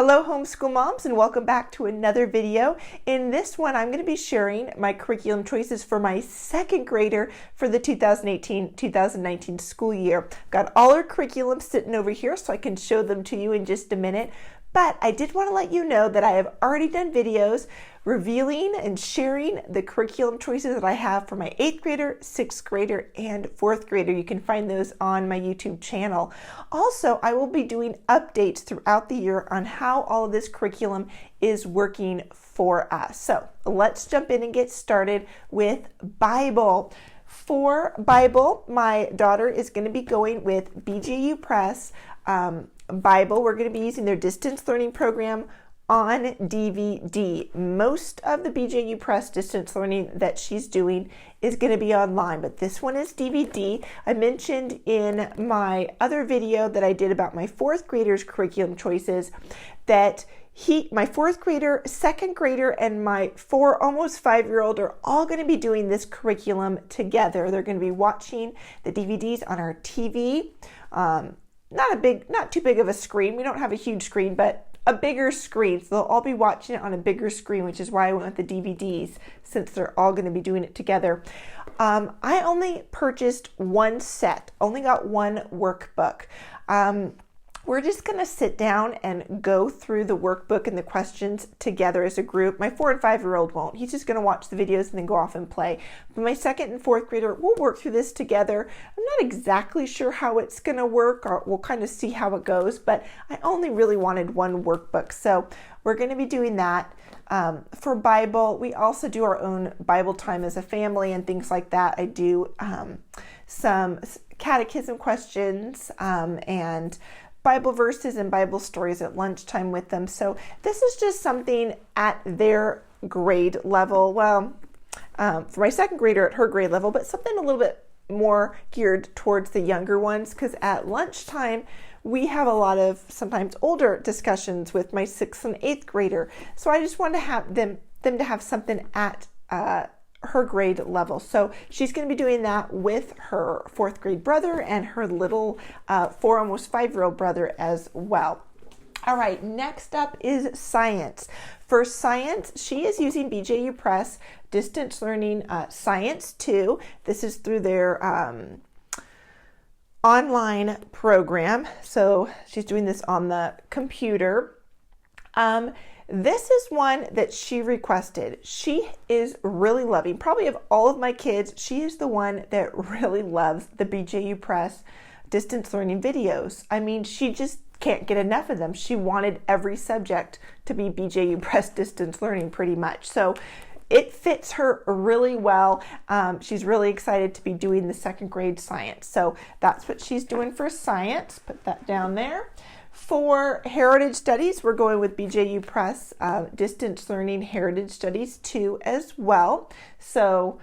Hello homeschool moms, and welcome back to another video. In this one I'm going to be sharing my curriculum choices for my second grader for the 2018-2019 school year. Got all our curriculum sitting over here so I can show them to you in just a minute. But I did want to let you know that I have already done videos revealing and sharing the curriculum choices that I have for my 8th grader, 6th grader, and 4th grader. You can find those on my YouTube channel. Also, I will be doing updates throughout the year on how all of this curriculum is working for us. So let's jump in and get started with Bible. For Bible, my daughter is going to be going with BJU Press Bible. We're going to be using their distance learning program on DVD. Most of the BJU Press distance learning that she's doing is going to be online, but this one is DVD. I mentioned in my other video that I did about my 4th grader's curriculum choices that my 4th grader, 2nd grader, and my 4 almost 5-year-old are all going to be doing this curriculum together. They're going to be watching the DVDs on our TV. Not too big of a screen. We don't have a huge screen, but a bigger screen. So they'll all be watching it on a bigger screen, which is why I went with the DVDs, since they're all going to be doing it together. I only purchased one set, only got one workbook. We're just going to sit down and go through the workbook and the questions together as a group. My 4 and 5-year-old won't. He's just going to watch the videos and then go off and play. But my 2nd and 4th grader, we'll work through this together. I'm not exactly sure how it's going to work, or we'll kind of see how it goes, but I only really wanted one workbook. So we're going to be doing that. For Bible, we also do our own Bible time as a family and things like that. I do some catechism questions and Bible verses and Bible stories at lunchtime with them. So this is just something at their grade level. Well, for my 2nd grader at her grade level, but something a little bit more geared towards the younger ones, because at lunchtime we have a lot of sometimes older discussions with my 6th and 8th grader. So I just want to have them to have something at her grade level. So she's going to be doing that with her 4th grade brother and her little 4 almost 5-year-old brother as well. All right, next up is science. For science, she is using BJU Press Distance Learning Science 2. This is through their online program. So she's doing this on the computer. This is one that she requested. She is really loving, probably of all of my kids, she is the one that really loves the BJU Press distance learning videos. I mean, she just can't get enough of them. She wanted every subject to be BJU Press distance learning pretty much. So it fits her really well. She's really excited to be doing the 2nd grade science. So that's what she's doing for science. Put that down there. For Heritage Studies, we're going with BJU Press Distance Learning Heritage Studies 2 as well. So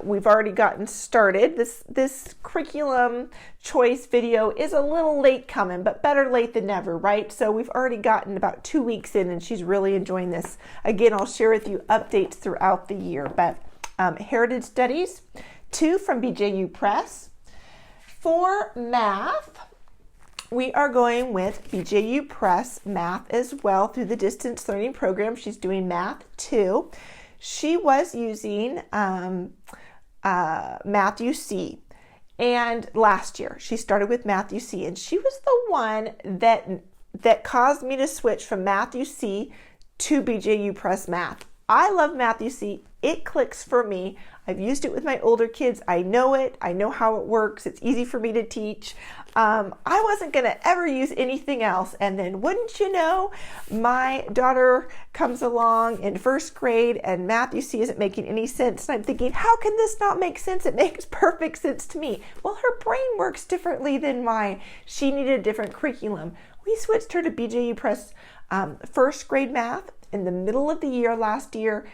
we've already gotten started. This curriculum choice video is a little late coming, but better late than never, right? So we've already gotten about 2 weeks in, and she's really enjoying this. Again, I'll share with you updates throughout the year. But Heritage Studies 2 from BJU Press. For math, we are going with BJU Press Math as well through the distance learning program. She's doing Math 2. She was using Math UC, and last year she started with Math UC, and she was the one that caused me to switch from Math UC to BJU Press Math. I love Math UC. It clicks for me. I've used it with my older kids. I know it. I know how it works. It's easy for me to teach. I wasn't going to ever use anything else. And then wouldn't you know, my daughter comes along in 1st grade and Math UC isn't making any sense. And I'm thinking, how can this not make sense? It makes perfect sense to me. Well, her brain works differently than mine. She needed a different curriculum. We switched her to BJU Press 1st grade math in the middle of the year last year.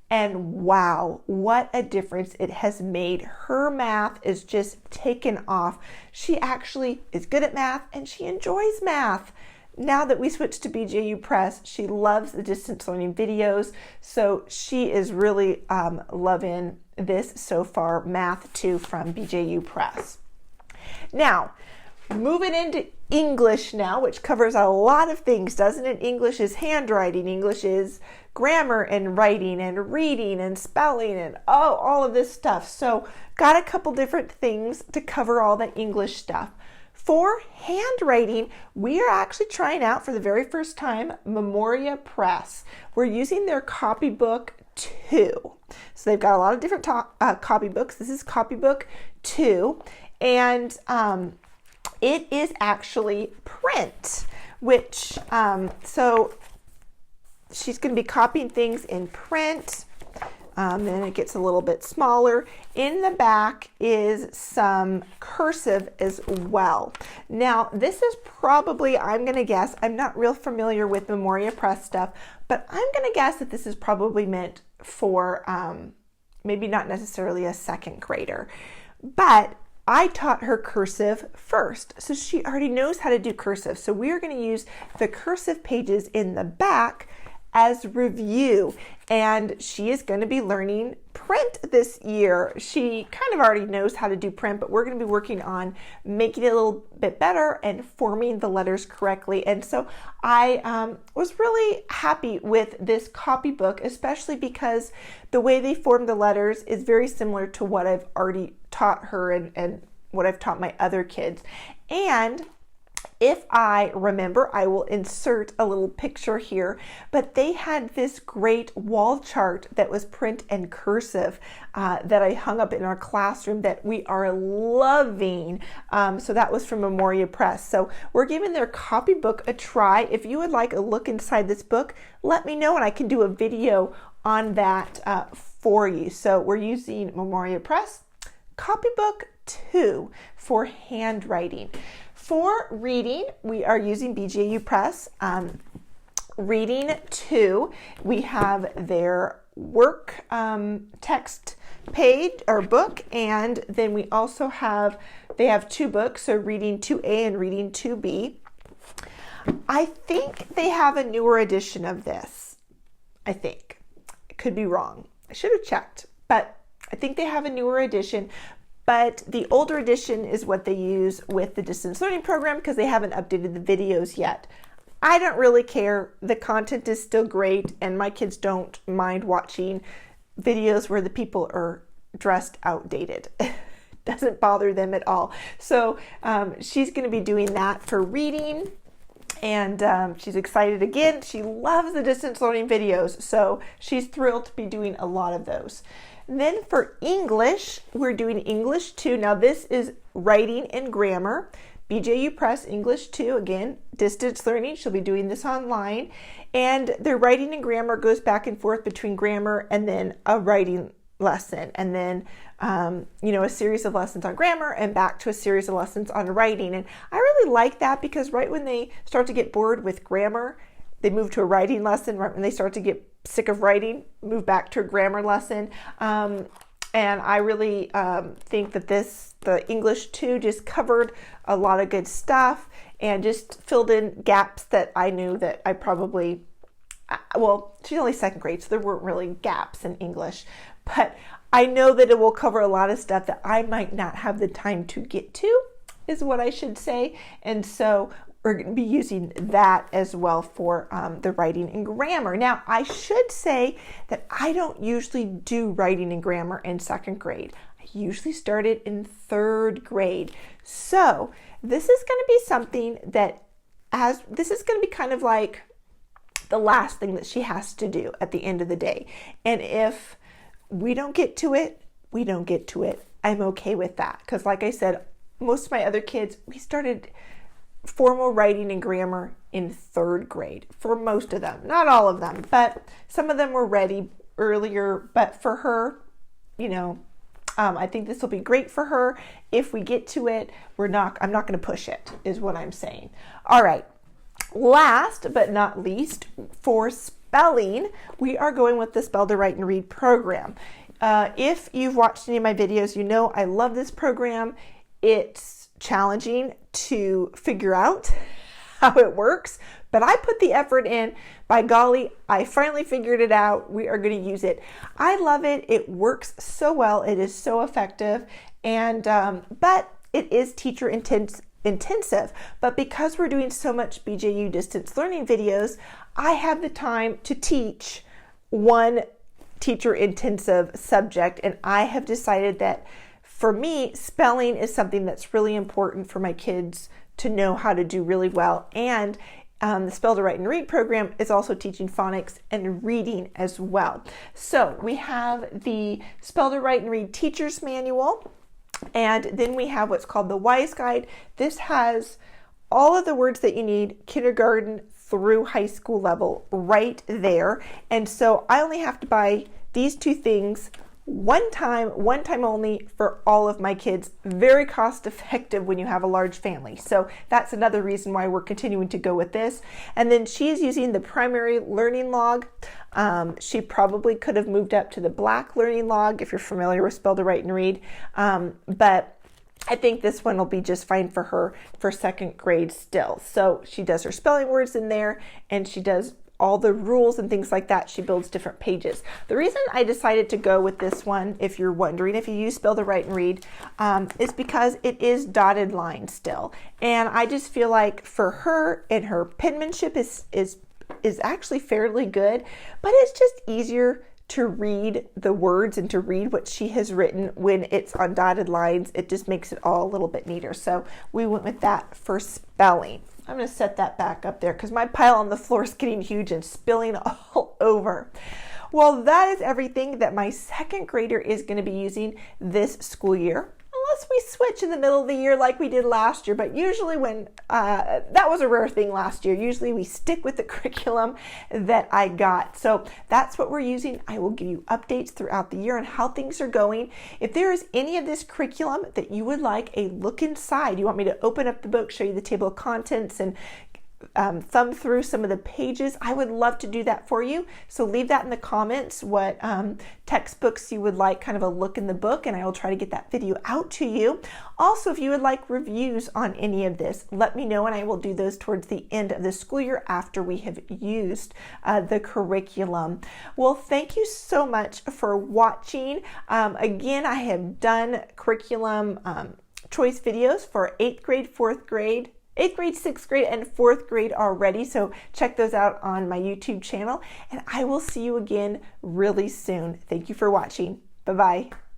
And wow, what a difference it has made. Her math is just taken off. She actually is good at math and she enjoys math. Now that we switched to BJU Press, she loves the distance learning videos. So she is really loving this so far, Math 2 from BJU Press. Now, moving into English now, which covers a lot of things, doesn't it? English is handwriting, English is grammar and writing and reading and spelling and all of this stuff. So got a couple different things to cover all the English stuff. For handwriting, we are actually trying out for the very first time Memoria Press. We're using their copybook 2. So they've got a lot of different copybooks. This is copybook 2, and it is actually print, which, so she's going to be copying things in print. Then it gets a little bit smaller. In the back is some cursive as well. Now, this is probably, I'm going to guess, I'm not real familiar with Memoria Press stuff, but I'm going to guess that this is probably meant for maybe not necessarily a second grader. But I taught her cursive first, so she already knows how to do cursive. So we're going to use the cursive pages in the back as review, and she is going to be learning print this year. She kind of already knows how to do print, but we're going to be working on making it a little bit better and forming the letters correctly. And so I was really happy with this copybook, especially because the way they form the letters is very similar to what I've already taught her and what I've taught my other kids. And if I remember, I will insert a little picture here, but they had this great wall chart that was print and cursive that I hung up in our classroom that we are loving. So that was from Memoria Press. So we're giving their copybook a try. If you would like a look inside this book, let me know and I can do a video on that for you. So we're using Memoria Press copybook 2 for handwriting. For reading, we are using BJU Press. Reading 2, we have their work text page or book, and then we also have, they have 2 books, so reading 2A and reading 2B. I think they have a newer edition of this. I think. I could be wrong. I should have checked, but I think they have a newer edition. But the older edition is what they use with the distance learning program because they haven't updated the videos yet. I don't really care. The content is still great, and my kids don't mind watching videos where the people are dressed outdated. Doesn't bother them at all. So she's going to be doing that for reading, and she's excited again. She loves the distance learning videos, so she's thrilled to be doing a lot of those. Then for English, we're doing English 2. Now this is writing and grammar. BJU Press English 2, again, distance learning. She'll be doing this online. And their writing and grammar goes back and forth between grammar and then a writing lesson. And then, a series of lessons on grammar and back to a series of lessons on writing. And I really like that because right when they start to get bored with grammar, they move to a writing lesson. Right when they start to get sick of writing, move back to a grammar lesson. And I really think that the English 2 just covered a lot of good stuff and just filled in gaps that I knew that I probably, well, she's only second grade, so there weren't really gaps in English, but I know that it will cover a lot of stuff that I might not have the time to get to, is what I should say. And so we're going to be using that as well for the writing and grammar. Now, I should say that I don't usually do writing and grammar in second grade. I usually start it in third grade. So this is going to be something that, this is going to be kind of like the last thing that she has to do at the end of the day. And if we don't get to it, we don't get to it. I'm okay with that. Because like I said, most of my other kids, we started formal writing and grammar in third grade for most of them. Not all of them, but some of them were ready earlier. But for her, I think this will be great for her. If we get to it, I'm not going to push it, is what I'm saying. All right. Last but not least, for spelling, we are going with the Spell to Write and Read program. If you've watched any of my videos, you know I love this program. It's challenging to figure out how it works, but I put the effort in. By golly, I finally figured it out. We are going to use it. I love it. It works so well. It is so effective, and but it is teacher intensive, but because we're doing so much BJU distance learning videos, I have the time to teach one teacher intensive subject, and I have decided that for me, spelling is something that's really important for my kids to know how to do really well. And the Spell to Write and Read program is also teaching phonics and reading as well. So we have the Spell to Write and Read Teacher's Manual, and then we have what's called the Wise Guide. This has all of the words that you need, kindergarten through high school level, right there. And so I only have to buy these two things one time only for all of my kids. Very cost effective when you have a large family. So that's another reason why we're continuing to go with this. And then she's using the primary learning log. She probably could have moved up to the black learning log if you're familiar with Spell to Write and Read. But I think this one will be just fine for her for second grade still. So she does her spelling words in there, and she does all the rules and things like that. She builds different pages. The reason I decided to go with this one, if you're wondering, if you use Spell to Write and Read, is because it is dotted line still. And I just feel like for her, and her penmanship is actually fairly good, but it's just easier to read the words and to read what she has written when it's on dotted lines. It just makes it all a little bit neater. So we went with that for spelling. I'm going to set that back up there because my pile on the floor is getting huge and spilling all over. Well, that is everything that my second grader is going to be using this school year. Unless we switch in the middle of the year like we did last year, but usually when, that was a rare thing last year. Usually we stick with the curriculum that I got. So that's what we're using. I will give you updates throughout the year on how things are going. If there is any of this curriculum that you would like a look inside, you want me to open up the book, show you the table of contents, and thumb through some of the pages, I would love to do that for you. So leave that in the comments what textbooks you would like kind of a look in the book, and I will try to get that video out to you. Also, if you would like reviews on any of this, let me know, and I will do those towards the end of the school year after we have used the curriculum. Well, thank you so much for watching. Again, I have done curriculum choice videos for 8th grade, 4th grade, 8th grade, 6th grade, and 4th grade already. So check those out on my YouTube channel, and I will see you again really soon. Thank you for watching. Bye-bye.